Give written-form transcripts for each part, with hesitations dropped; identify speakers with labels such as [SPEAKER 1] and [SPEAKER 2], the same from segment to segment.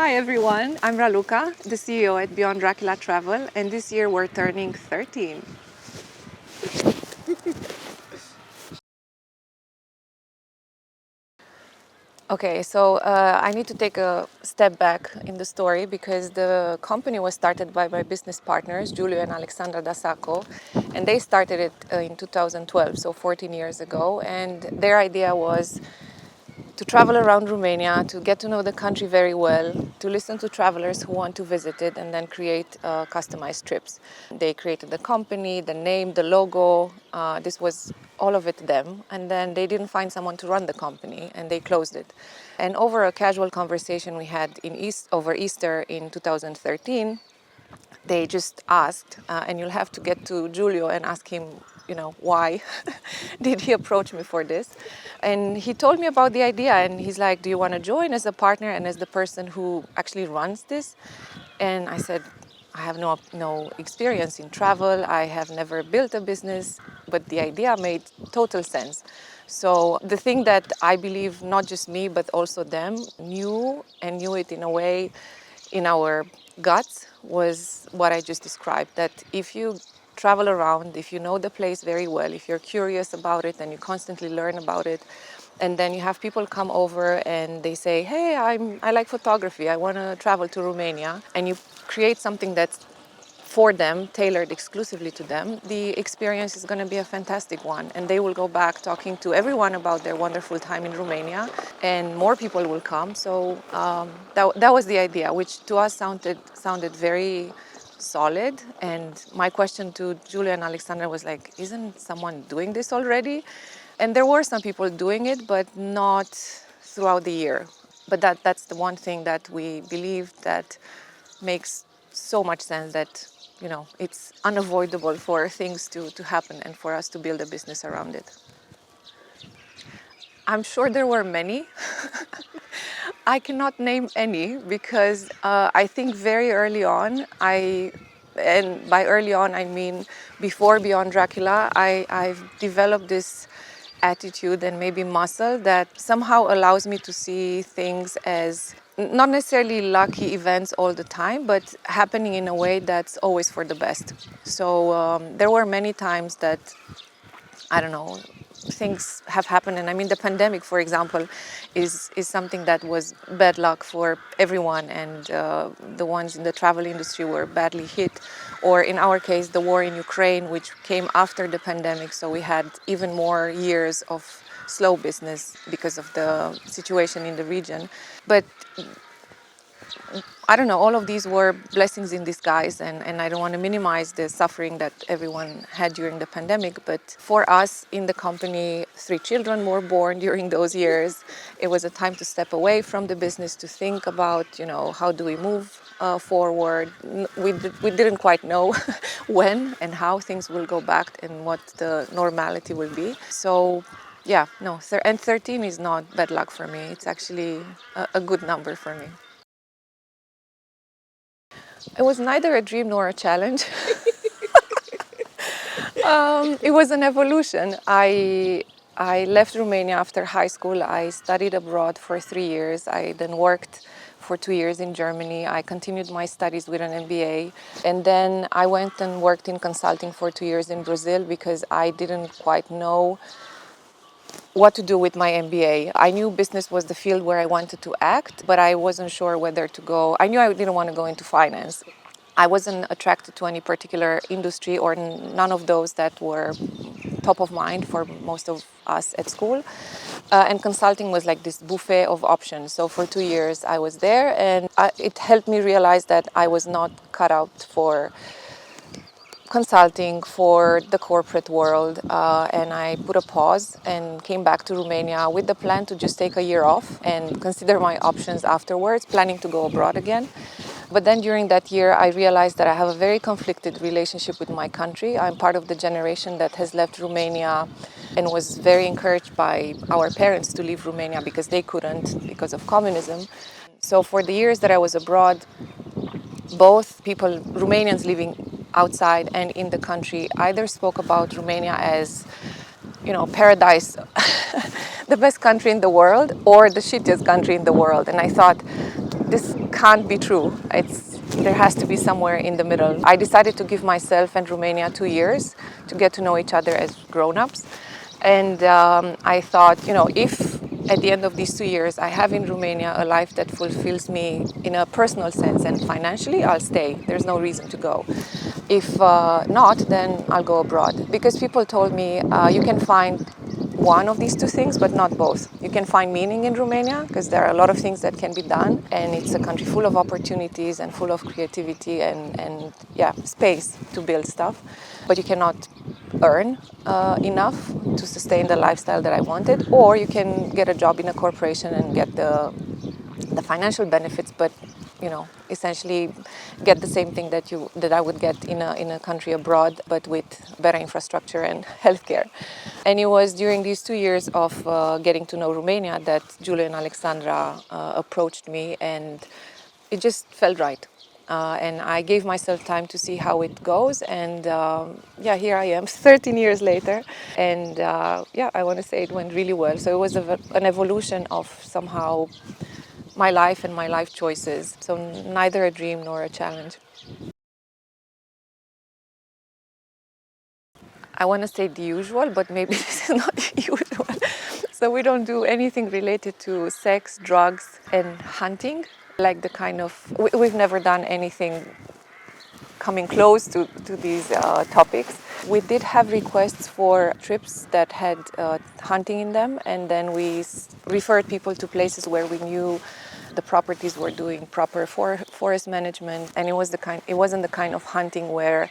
[SPEAKER 1] Hi everyone, I'm Raluca, the CEO at Beyond Dracula Travel, and this year we're turning 13. Okay, so I need to take a step back in the story because the company was started by my business partners, Giulio and Alexandra Dasaco, and they started it in 2012, so 14 years ago, and their idea was to travel around Romania, to get to know the country very well, to listen to travelers who want to visit it, and then create customized trips. They created the company, the name, the logo. This was all of it them. And then they didn't find someone to run the company, and they closed it. And over a casual conversation we had over Easter in 2013, they just asked, and you'll have to get to Giulio and ask him, why did he approach me for this? And he told me about the idea, and he's like, do you want to join as a partner and as the person who actually runs this? And I said, I have no experience in travel. I have never built a business, but the idea made total sense. So the thing that I believe not just me, but also them knew it in a way in our guts was what I just described, that if you travel around, if you know the place very well, if you're curious about it and you constantly learn about it, and then you have people come over and they say, hey, I like photography, I want to travel to Romania, and you create something that's for them, tailored exclusively to them, the experience is going to be a fantastic one. And they will go back talking to everyone about their wonderful time in Romania, and more people will come. So that was the idea, which to us sounded very solid. And my question to Julia and Alexandra was like, isn't someone doing this already? And there were some people doing it, but not throughout the year. But that's the one thing that we believe that makes so much sense, that it's unavoidable for things to happen and for us to build a business around it. I'm sure there were many. I cannot name any because I think very early on, and by early on I mean before Beyond Dracula, I've developed this attitude and maybe muscle that somehow allows me to see things as not necessarily lucky events all the time, but happening in a way that's always for the best. So there were many times that, I don't know, things have happened. And I mean, the pandemic, for example, is something that was bad luck for everyone. And the ones in the travel industry were badly hit. Or in our case, the war in Ukraine, which came after the pandemic. So we had even more years of slow business because of the situation in the region. But I don't know, all of these were blessings in disguise, and I don't want to minimize the suffering that everyone had during the pandemic, but for us in the company, 3 children were born during those years. It was a time to step away from the business, to think about, how do we move forward. We didn't quite know when and how things will go back and what the normality will be. So yeah, no, and 13 is not bad luck for me. It's actually a good number for me. It was neither a dream nor a challenge. It was an evolution. I left Romania after high school. I studied abroad for 3 years. I then worked for 2 years in Germany. I continued my studies with an MBA. And then I went and worked in consulting for 2 years in Brazil because I didn't quite know what to do with my MBA. I knew business was the field where I wanted to act, but I wasn't sure whether to go. I knew I didn't want to go into finance. I wasn't attracted to any particular industry or none of those that were top of mind for most of us at school. And consulting was like this buffet of options. So for 2 years I was there, and it helped me realize that I was not cut out for consulting, for the corporate world, and I put a pause and came back to Romania with the plan to just take a year off and consider my options afterwards, planning to go abroad again. But then during that year, I realized that I have a very conflicted relationship with my country. I'm part of the generation that has left Romania and was very encouraged by our parents to leave Romania because they couldn't because of communism. So for the years that I was abroad, both people, Romanians living outside and in the country, either spoke about Romania as, paradise, the best country in the world, or the shittiest country in the world. And I thought, this can't be true. There has to be somewhere in the middle. I decided to give myself and Romania 2 years to get to know each other as grown-ups. And I thought, if at the end of these 2 years I have in Romania a life that fulfills me in a personal sense and financially, I'll stay. There's no reason to go. If not, then I'll go abroad. Because people told me you can find one of these two things, but not both. You can find meaning in Romania because there are a lot of things that can be done, and it's a country full of opportunities and full of creativity and space to build stuff. But you cannot earn enough to sustain the lifestyle that I wanted, or you can get a job in a corporation and get the financial benefits, but essentially get the same thing that I would get in a country abroad, but with better infrastructure and healthcare. And it was during these 2 years of getting to know Romania that Giulio and Alexandra approached me, and it just felt right. And I gave myself time to see how it goes, and here I am 13 years later, and I want to say it went really well. So it was an evolution of somehow my life and my life choices. So neither a dream nor a challenge. I want to say the usual, but maybe this is not the usual. So we don't do anything related to sex, drugs, and hunting. Like the kind of, we've never done anything coming close to these topics. We did have requests for trips that had hunting in them, and then we referred people to places where we knew the properties were doing proper forest management, and it wasn't the kind of hunting where,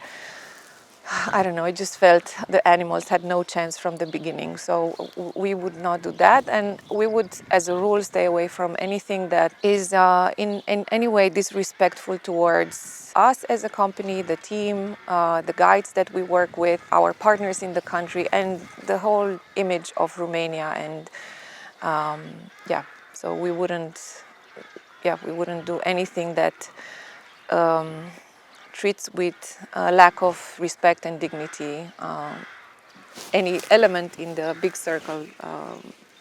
[SPEAKER 1] I don't know, it just felt the animals had no chance from the beginning. So we would not do that, and we would, as a rule, stay away from anything that is in any way disrespectful towards us as a company, the team, the guides that we work with, our partners in the country, and the whole image of Romania. And so we wouldn't do anything that treats with lack of respect and dignity any element in the big circle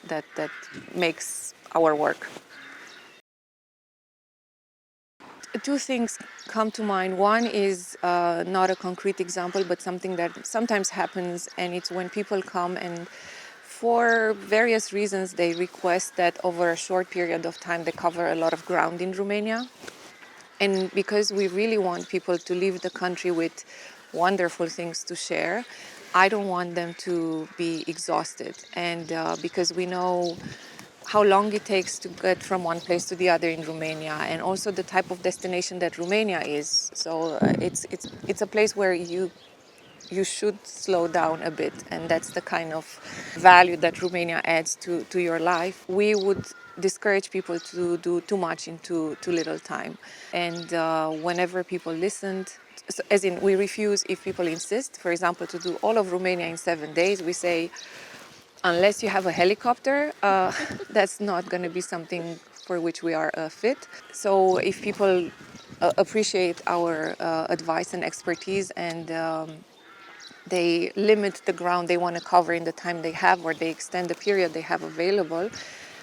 [SPEAKER 1] that makes our work. Two things come to mind. One is not a concrete example, but something that sometimes happens, and it's when people come and for various reasons they request that over a short period of time they cover a lot of ground in Romania. And because we really want people to leave the country with wonderful things to share, I don't want them to be exhausted. And because we know how long it takes to get from one place to the other in Romania, and also the type of destination that Romania is. So it's a place where you should slow down a bit, and that's the kind of value that Romania adds to your life. We would discourage people to do too much in too little time. And whenever people listened, so as in we refuse if people insist, for example, to do all of Romania in 7 days, we say, unless you have a helicopter, that's not going to be something for which we are fit. So if people appreciate our advice and expertise, and they limit the ground they want to cover in the time they have, or they extend the period they have available,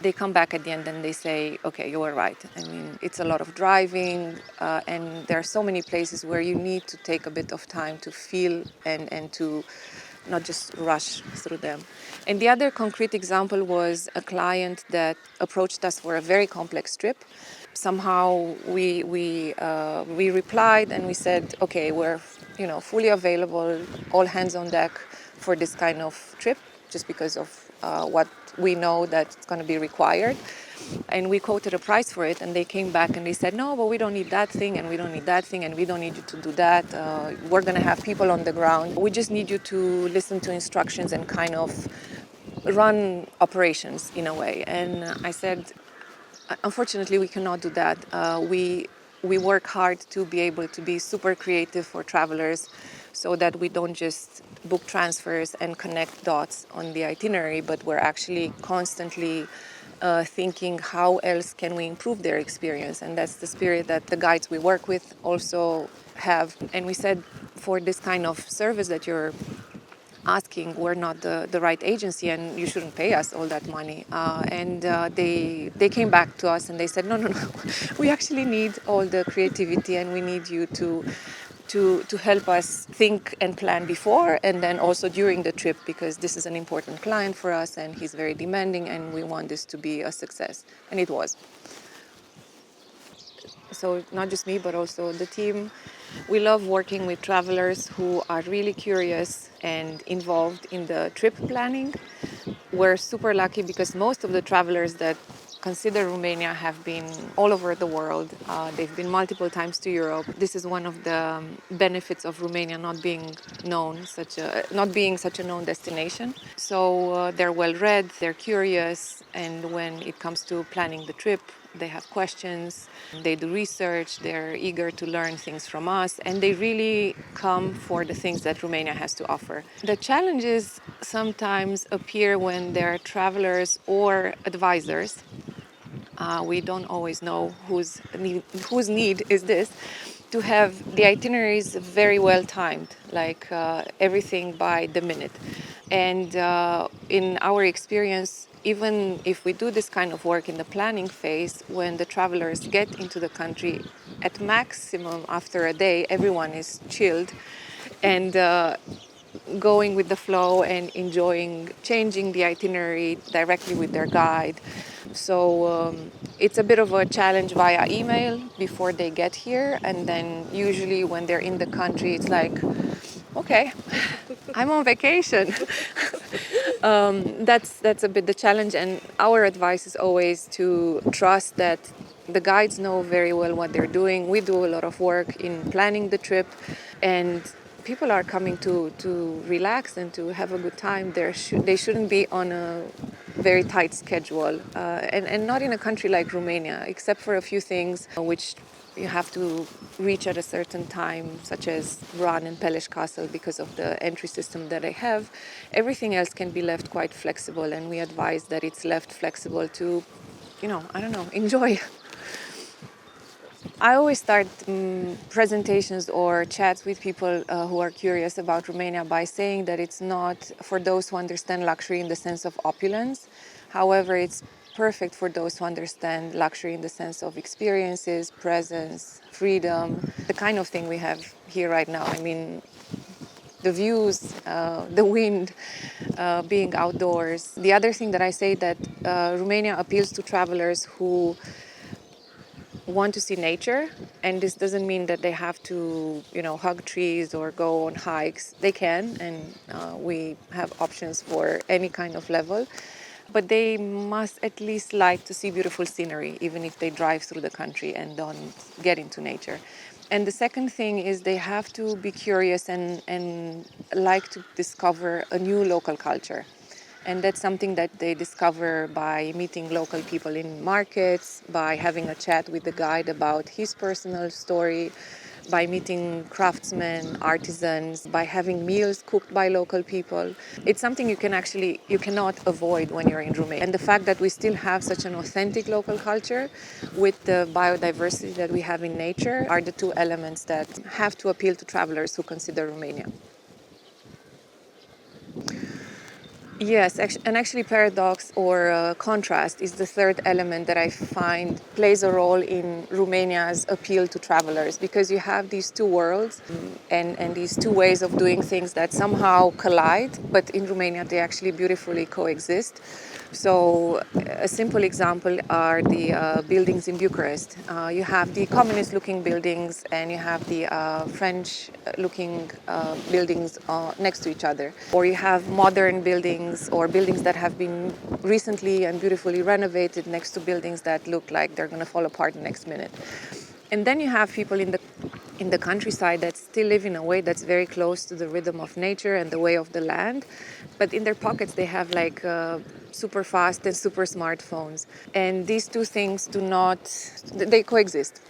[SPEAKER 1] they come back at the end and they say, okay, you were right. I mean, it's a lot of driving, and there are so many places where you need to take a bit of time to feel and to not just rush through them. And the other concrete example was a client that approached us for a very complex trip. Somehow we replied and we said, okay, we're fully available, all hands on deck for this kind of trip, just because of what we know that it's going to be required. And we quoted a price for it, and they came back and they said, no, but we don't need that thing, and we don't need that thing, and we don't need you to do that. We're going to have people on the ground. We just need you to listen to instructions and kind of run operations in a way. And I said, unfortunately, we cannot do that. We work hard to be able to be super creative for travelers, so that we don't just book transfers and connect dots on the itinerary, but we're actually constantly thinking how else can we improve their experience. And that's the spirit that the guides we work with also have. And we said, for this kind of service that you're asking, we're not the right agency and you shouldn't pay us all that money. They came back to us and they said, no, we actually need all the creativity and we need you to help us think and plan before and then also during the trip, because this is an important client for us and he's very demanding and we want this to be a success. And it was. So not just me, but also the team. We love working with travelers who are really curious and involved in the trip planning. We're super lucky because most of the travelers that consider Romania have been all over the world. They've been multiple times to Europe. This is one of the benefits of Romania not being such a known destination. So they're well read, they're curious, and when it comes to planning the trip, they have questions, they do research, they're eager to learn things from us, and they really come for the things that Romania has to offer. The challenges sometimes appear when they're travelers or advisors. We don't always know whose need is this, to have the itineraries very well timed, like everything by the minute. And in our experience, even if we do this kind of work in the planning phase, when the travelers get into the country, at maximum after a day, everyone is chilled and going with the flow and enjoying changing the itinerary directly with their guide. So it's a bit of a challenge via email before they get here, and then usually when they're in the country, it's like, okay, I'm on vacation. That's a bit the challenge, and our advice is always to trust that the guides know very well what they're doing. We do a lot of work in planning the trip, and people are coming to relax and to have a good time. They shouldn't be on a very tight schedule, and not in a country like Romania, except for a few things which you have to reach at a certain time, such as Bran and Peleș Castle, because of the entry system that they have. Everything else can be left quite flexible, and we advise that it's left flexible to, enjoy. I always start presentations or chats with people who are curious about Romania by saying that it's not for those who understand luxury in the sense of opulence. However, it's perfect for those who understand luxury in the sense of experiences, presence, freedom, the kind of thing we have here right now. I mean, the views, the wind, being outdoors. The other thing that I say that Romania appeals to travelers who want to see nature, and this doesn't mean that they have to, hug trees or go on hikes. They can, and we have options for any kind of level. But they must at least like to see beautiful scenery, even if they drive through the country and don't get into nature. And the second thing is they have to be curious and like to discover a new local culture. And that's something that they discover by meeting local people in markets, by having a chat with the guide about his personal story, by meeting craftsmen, artisans, by having meals cooked by local people. It's something you cannot avoid when you're in Romania. And the fact that we still have such an authentic local culture with the biodiversity that we have in nature are the two elements that have to appeal to travelers who consider Romania. Yes, and actually paradox or contrast is the third element that I find plays a role in Romania's appeal to travelers, because you have these two worlds and these two ways of doing things that somehow collide, but in Romania they actually beautifully coexist. So a simple example are the buildings in Bucharest. You have the communist-looking buildings and you have the French-looking buildings next to each other. Or you have modern buildings or buildings that have been recently and beautifully renovated next to buildings that look like they're going to fall apart the next minute. And then you have people in the countryside that still live in a way that's very close to the rhythm of nature and the way of the land. But in their pockets, they have like super fast and super smartphones. And these two things they coexist.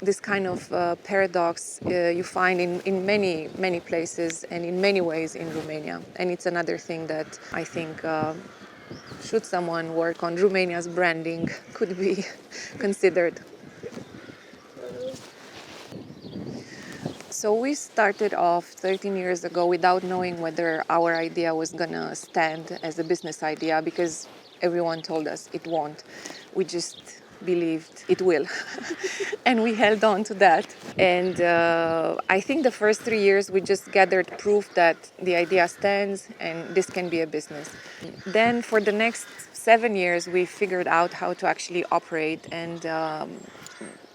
[SPEAKER 1] This kind of paradox you find in many, many places and in many ways in Romania. And it's another thing that I think should someone work on Romania's branding could be considered. So we started off 13 years ago without knowing whether our idea was gonna stand as a business idea, because everyone told us it won't. We just believed it will. And we held on to that. And I think the first 3 years we just gathered proof that the idea stands and this can be a business. Then for the next 7 years we figured out how to actually operate, and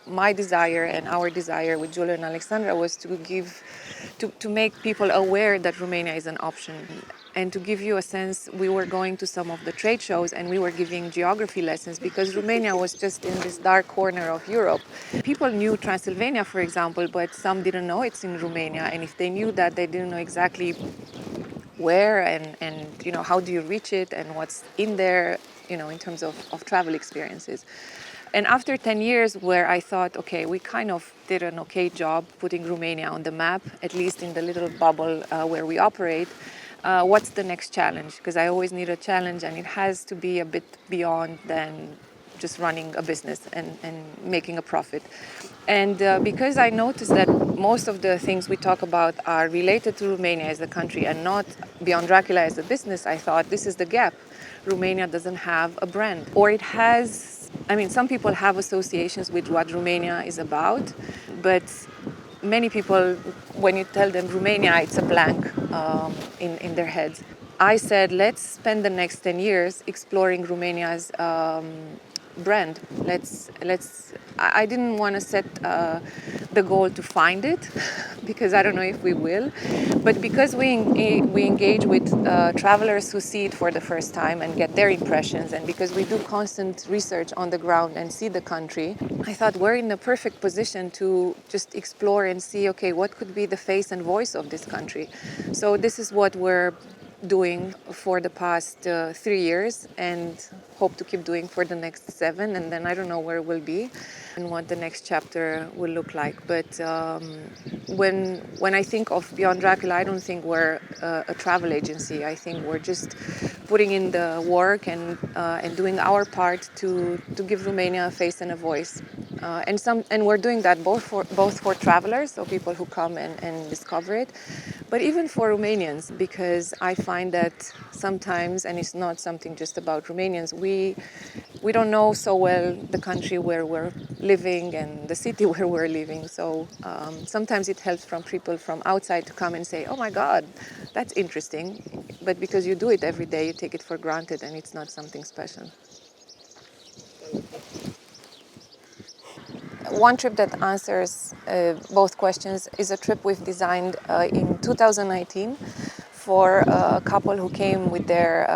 [SPEAKER 1] my desire and our desire with Giulio and Alexandra was to make people aware that Romania is an option. And to give you a sense, we were going to some of the trade shows and we were giving geography lessons, because Romania was just in this dark corner of Europe. People knew Transylvania, for example, but some didn't know it's in Romania. And if they knew that, they didn't know exactly where and how do you reach it and what's in there, in terms of travel experiences. And after 10 years where I thought, okay, we kind of did an okay job putting Romania on the map, at least in the little bubble where we operate, what's the next challenge? Because I always need a challenge, and it has to be a bit beyond than just running a business and making a profit. And because I noticed that most of the things we talk about are related to Romania as a country and not Beyond Dracula as a business, I thought this is the gap. Romania doesn't have a brand, or it has. Some people have associations with what Romania is about, but many people, when you tell them Romania, it's a blank in their heads. I said, let's spend the next 10 years exploring Romania's brand. I didn't want to set the goal to find it, because I don't know if we will, but because we engage with travelers who see it for the first time and get their impressions, and because we do constant research on the ground and see the country, I thought we're in the perfect position to just explore and see, okay, what could be the face and voice of this country. So this is what we're doing for the past 3 years, and hope to keep doing for the next 7, and then I don't know where we'll be and what the next chapter will look like. But when I think of Beyond Dracula, I don't think we're a travel agency. I think we're just putting in the work and doing our part to give Romania a face and a voice. And we're doing that both for travelers, so people who come and discover it, but even for Romanians, because I find that sometimes, and it's not something just about Romanians, we don't know so well the country where we're living and the city where we're living. So sometimes it helps from people from outside to come and say, oh my God, that's interesting. But because you do it every day, you take it for granted and it's not something special. One trip that answers both questions is a trip we've designed in 2019 for a couple who came with their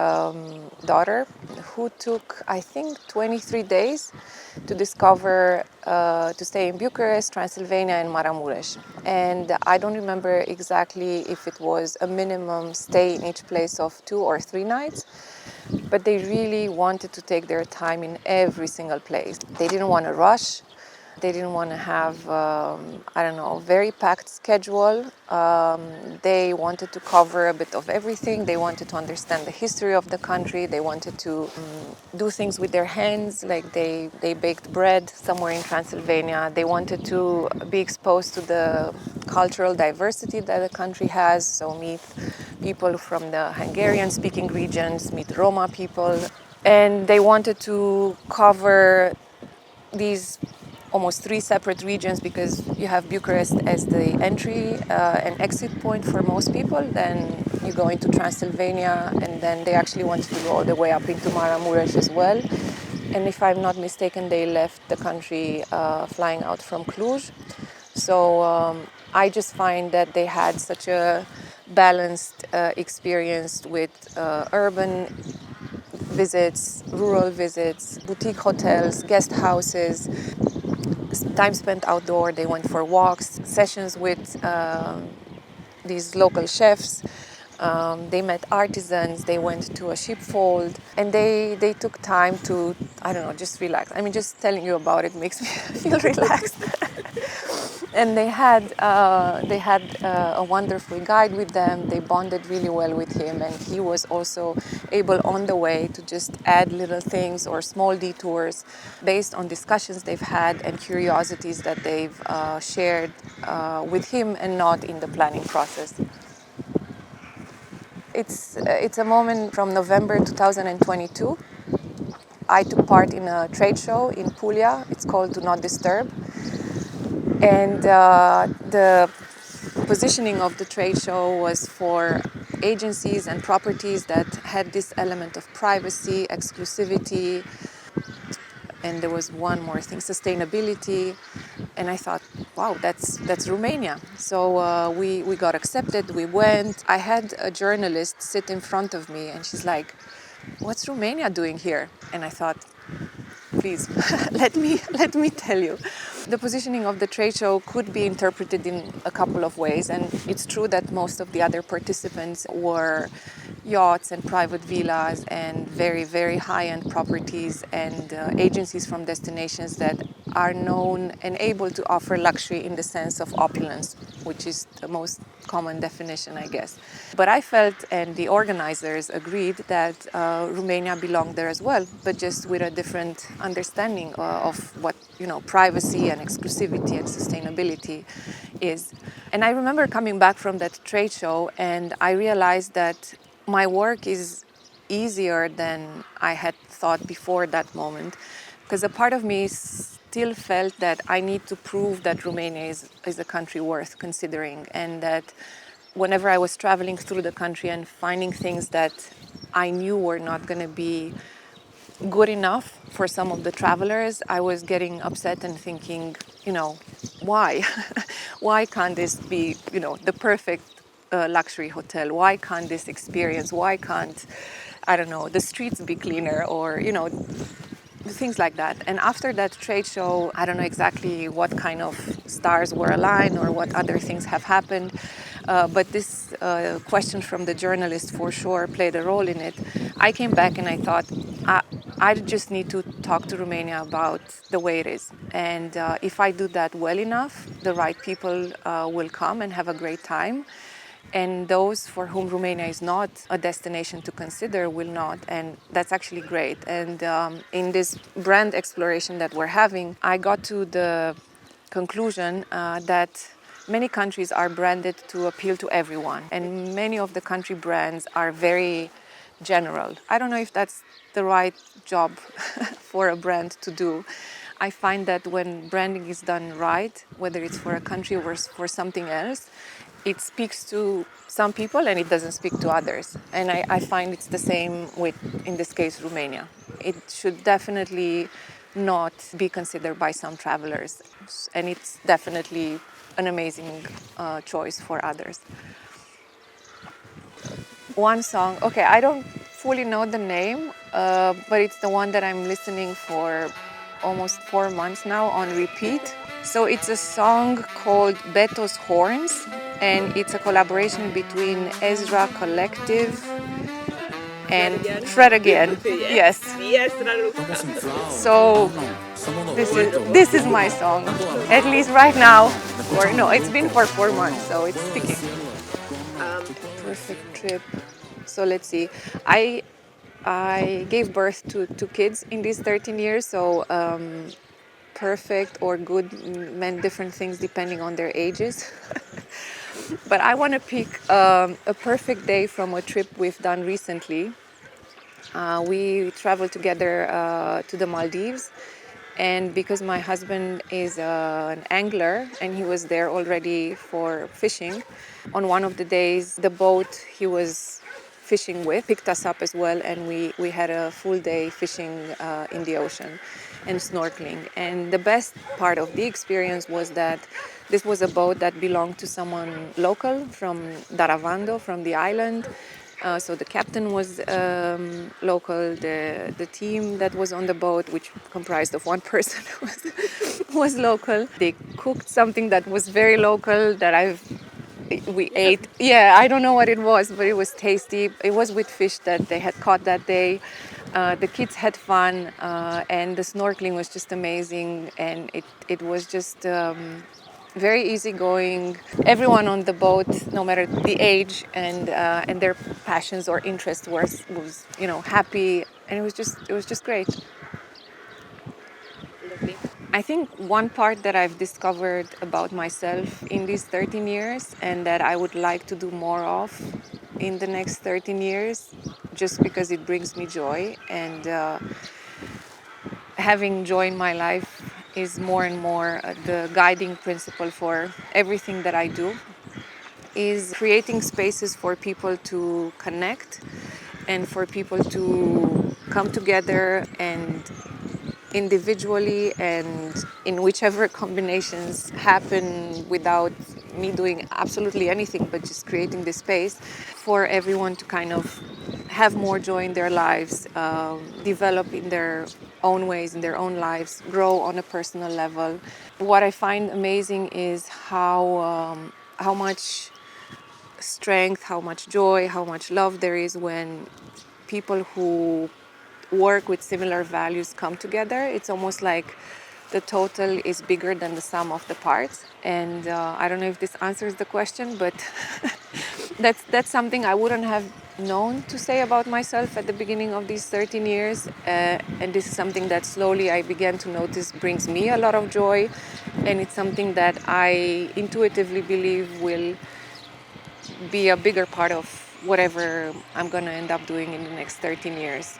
[SPEAKER 1] daughter, who took, I think, 23 days to discover, to stay in Bucharest, Transylvania, and Maramureș. And I don't remember exactly if it was a minimum stay in each place of 2 or 3 nights, but they really wanted to take their time in every single place. They didn't want to rush. They didn't want to have, a very packed schedule. They wanted to cover a bit of everything. They wanted to understand the history of the country. They wanted to do things with their hands, like they baked bread somewhere in Transylvania. They wanted to be exposed to the cultural diversity that the country has, so meet people from the Hungarian-speaking regions, meet Roma people. And they wanted to cover these almost 3 separate regions, because you have Bucharest as the entry and exit point for most people. Then you go into Transylvania, and then they actually wanted to go all the way up into Maramureș as well. And if I'm not mistaken, they left the country flying out from Cluj. So I just find that they had such a balanced experience with urban visits, rural visits, boutique hotels, guest houses, time spent outdoor. They went for walks, sessions with these local chefs. They met artisans, they went to a sheepfold, and they took time to, just relax. Just telling you about it makes me feel relaxed. And they had a wonderful guide with them. They bonded really well with him, and he was also able on the way to just add little things or small detours based on discussions they've had and curiosities that they've shared with him and not in the planning process. It's a moment from November 2022. I took part in a trade show in Puglia. It's called Do Not Disturb. And the positioning of the trade show was for agencies and properties that had this element of privacy, exclusivity, and there was one more thing, sustainability. And I thought, wow, that's Romania. So we got accepted, we went. I had a journalist sit in front of me and she's like, what's Romania doing here? And I thought, please, let me tell you. The positioning of the trade show could be interpreted in a couple of ways, and it's true that most of the other participants were yachts and private villas and very, very high-end properties and agencies from destinations that are known and able to offer luxury in the sense of opulence, which is the most common definition, I guess. But I felt, and the organizers agreed, that Romania belonged there as well, but just with a different understanding of what, privacy and exclusivity and sustainability is. And I remember coming back from that trade show and I realized that my work is easier than I had thought before that moment, because a part of me still felt that I need to prove that Romania is a country worth considering, and that whenever I was traveling through the country and finding things that I knew were not going to be good enough for some of the travelers, I was getting upset and thinking, why? Why can't this be, the perfect luxury hotel? Why can't this experience? Why can't, I don't know, the streets be cleaner, or, things like that. And after that trade show, I don't know exactly what kind of stars were aligned or what other things have happened, but this question from the journalist for sure played a role in it. I came back and I thought, I just need to talk to Romania about the way it is. And if I do that well enough, the right people will come and have a great time. And those for whom Romania is not a destination to consider will not. And that's actually great. And in this brand exploration that we're having, I got to the conclusion that many countries are branded to appeal to everyone. And many of the country brands are very general. I don't know if that's the right job for a brand to do. I find that when branding is done right, whether it's for a country or for something else, it speaks to some people and it doesn't speak to others. And I find it's the same with, in this case, Romania. It should definitely not be considered by some travelers. And it's definitely an amazing choice for others. One song, okay, I don't fully know the name, but it's the one that I'm listening for almost 4 months now on repeat. So it's a song called Beto's Horns, and it's a collaboration between Ezra Collective and Fred Again. Yes. Yes, Raluca. So this is my song, at least right now. Or no, it's been for 4 months, so it's sticking. Perfect trip. So let's see. I gave birth to 2 kids in these 13 years, so perfect or good meant different things depending on their ages. But I want to pick a perfect day from a trip we've done recently. We traveled together to the Maldives, and because my husband is an angler and he was there already for fishing, on one of the days the boat he was fishing with picked us up as well, and we had a full day fishing in the ocean and snorkeling. And the best part of the experience was that this was a boat that belonged to someone local from Daravando, from the island. So the captain was local, the team that was on the boat, which comprised of one person, was local. They cooked something that was very local that we ate. Yeah, I don't know what it was, but it was tasty. It was with fish that they had caught that day. The kids had fun, and the snorkeling was just amazing, and it was just very easygoing. Everyone on the boat, no matter the age and their passions or interests, was happy, and it was just great. I think one part that I've discovered about myself in these 13 years and that I would like to do more of in the next 13 years, just because it brings me joy, and having joy in my life is more and more the guiding principle for everything that I do, is creating spaces for people to connect and for people to come together and individually and in whichever combinations happen, without me doing absolutely anything but just creating this space for everyone to kind of have more joy in their lives, develop in their own ways, in their own lives, grow on a personal level. What I find amazing is how much strength, how much joy, how much love there is when people who work with similar values come together. It's almost like the total is bigger than the sum of the parts. And I don't know if this answers the question, but that's something I wouldn't have known to say about myself at the beginning of these 13 years. And this is something that slowly I began to notice brings me a lot of joy. And it's something that I intuitively believe will be a bigger part of whatever I'm going to end up doing in the next 13 years.